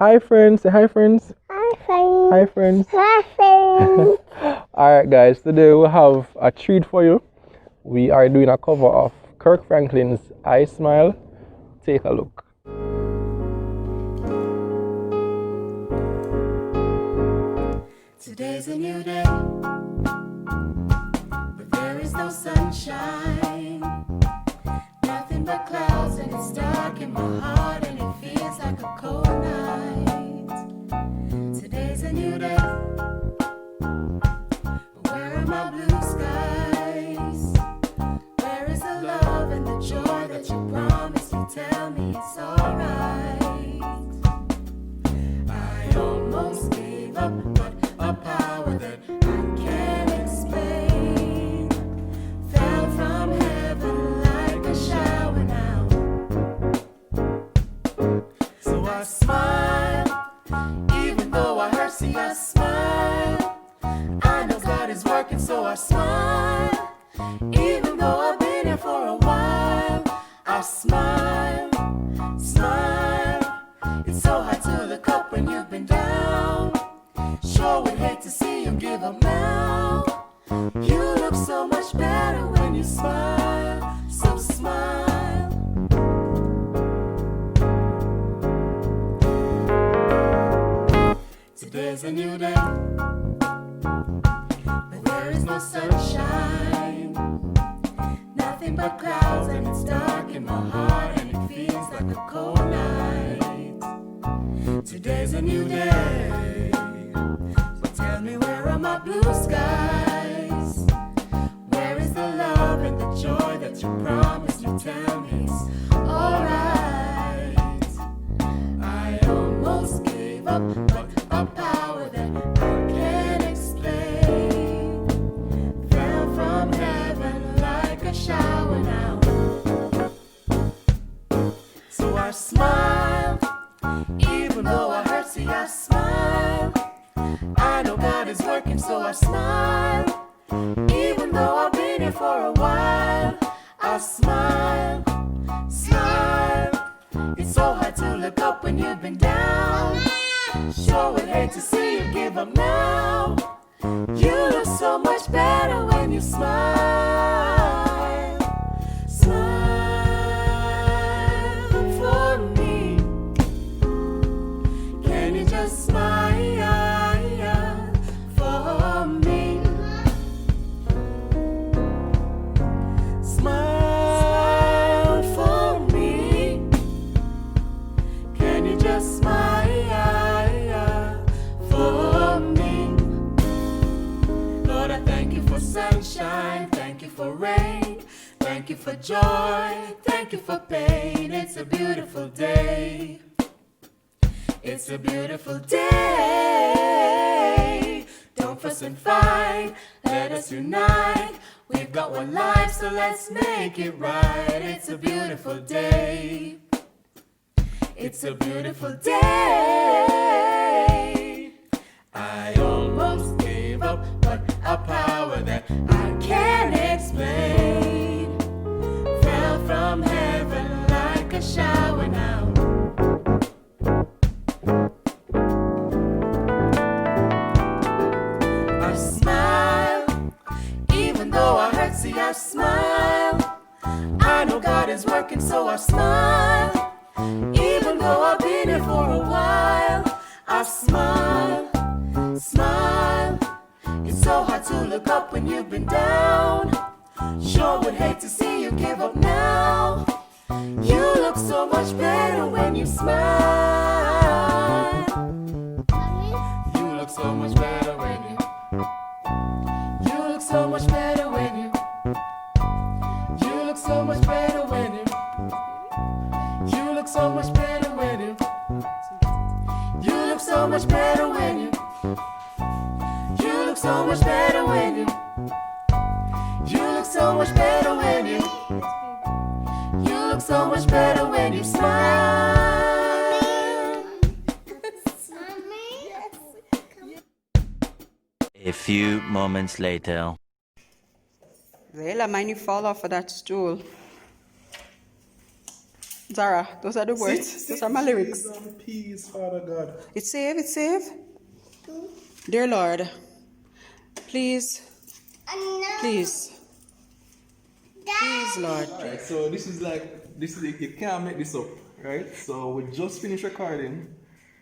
Hi friends, say hi friends. Hi, friends. Hi friends. Hi, friends. Alright guys, today we have a treat for you. We are doing a cover of Kirk Franklin's I Smile. Take a look. Today's a new day, but there is no sunshine. Nothing but clouds, and it's dark in my heart, and it feels like a cold night. Today's a new day, but where are my blue skies? Where is the love and the joy that you promised? You tell me it's alright. I almost gave up, but a power that I can't explain fell from heaven like a shower now. So I smile, even though I hurt, see I smile. I know God is working, so I smile. Even though I've been here for a while, I smile, smile. It's so hard to look up when you've been down. Sure would hate to see you give up now. You look so much better when you smile, so smile. Today's a new day, but there is no sunshine. Nothing but clouds, and it's dark in my heart, and it feels like a cold night. Today's a new day, but tell me, where are my blue skies? Where is the love and the joy that you promised? You tell me it's alright. I almost gave up, but a power that I can't explain fell from heaven like a shower now. So I smile, even though I hurt, see I smile. I know God is working, so I smile. Even though I've been here for a while, I smile, smile. It's so hard to look up when you've been down. Sure would hate to see you give up now. You look so much better when you smile. Smile for me. Can you just smile for me? Smile for me. Can you just smile for me? Lord, I thank you for sunshine, thank you for rain, thank you for joy, thank you for pain. It's a beautiful day. It's a beautiful day. Don't fuss and fight, let us unite. We've got one life, so let's make it right. It's a beautiful day. It's a beautiful day. I almost gave up, but a power that I can't explain fell from heaven like a shower now. I smile, even though I hurt, see I smile. I know God is working, so I smile. Even though I've been here for a while, I smile, smile. It's so hard to look up when you've been down. Sure would hate to see you give up now. You look so much better when you smile. You look so much better when you. You look so much better when you. You look so much better when you. You look so much better when you. You look so much better when you. You look so much better when you. You look so much better when you. You look so much better when you smile. A few moments later. Wel, laat mij niet vallen van dat stoel. Zara, those are the words. Those are my lyrics. Peace, Father God. It's safe, it's safe. Dear Lord, please, please, Lord. Alright, so this is you can't make this up, right? So we just finished recording,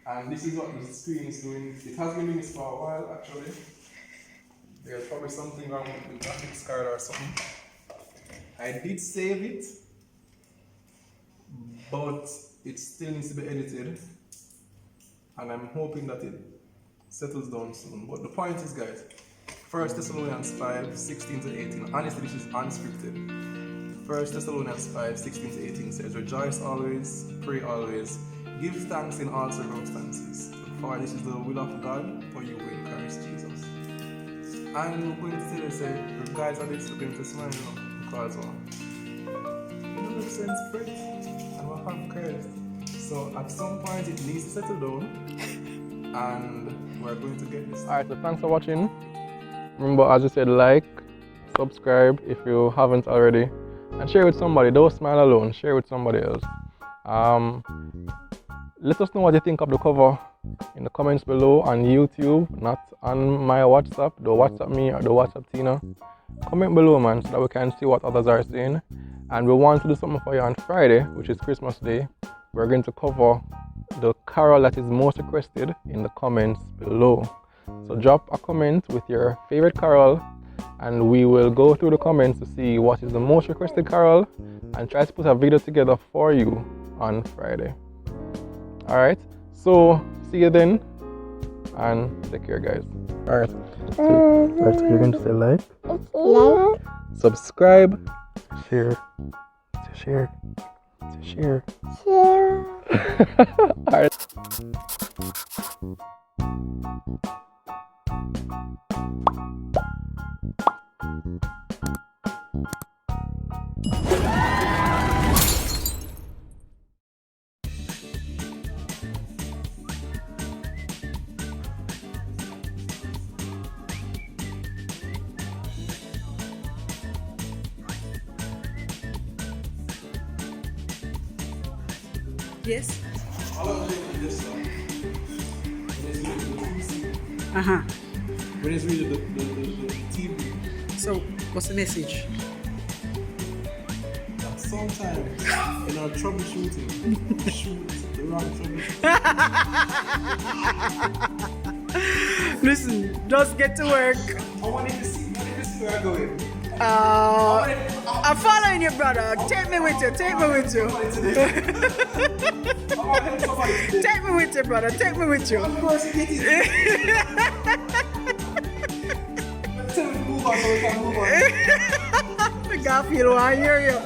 and this is what the screen is doing. It has been doing this for a while, actually. There's probably something wrong with the graphics card or something. I did save it, but it still needs to be edited, and I'm hoping that it settles down soon. But the point is, guys, 1 Thessalonians 5, 16 to 18. Honestly, this is unscripted. 1 Thessalonians 5, 16 to 18 says, Rejoice always, pray always, give thanks in all circumstances, for this is the will of God for you in Christ Jesus. And we're going to tell you, say, guys, at this, we're going to smile, because you know, sense spread, and we'll have Christ. So at some point, it needs to settle down, and we're going to get this. Alright, so thanks for watching. Remember, as I said, like, subscribe if you haven't already, and share with somebody. Don't smile alone, share with somebody else. Let us know what you think of the cover in the comments below on YouTube, not on my WhatsApp. Don't WhatsApp me or don't WhatsApp Tina. Comment below, man, so that we can see what others are saying. And we want to do something for you on Friday, which is Christmas Day. We're going to cover the carol that is most requested in the comments below. So drop a comment with your favorite carol, and we will go through the comments to see what is the most requested carol and try to put a video together for you on Friday. Alright, so see you then, and take care, guys. Alright, so you're going to say like, subscribe, share, share. Alright. Yes? When it's really the TV, So, what's the message? that sometimes in our troubleshooting, shoot the wrong troubleshooting. Listen, just get to work. I wanted to see where I'm going. I'm following you, brother. Take me with you. I want to help somebody today. Take me with you, brother. Take me with you. Of course, it is. Tell me to move on so we can move on. I feel I hear you.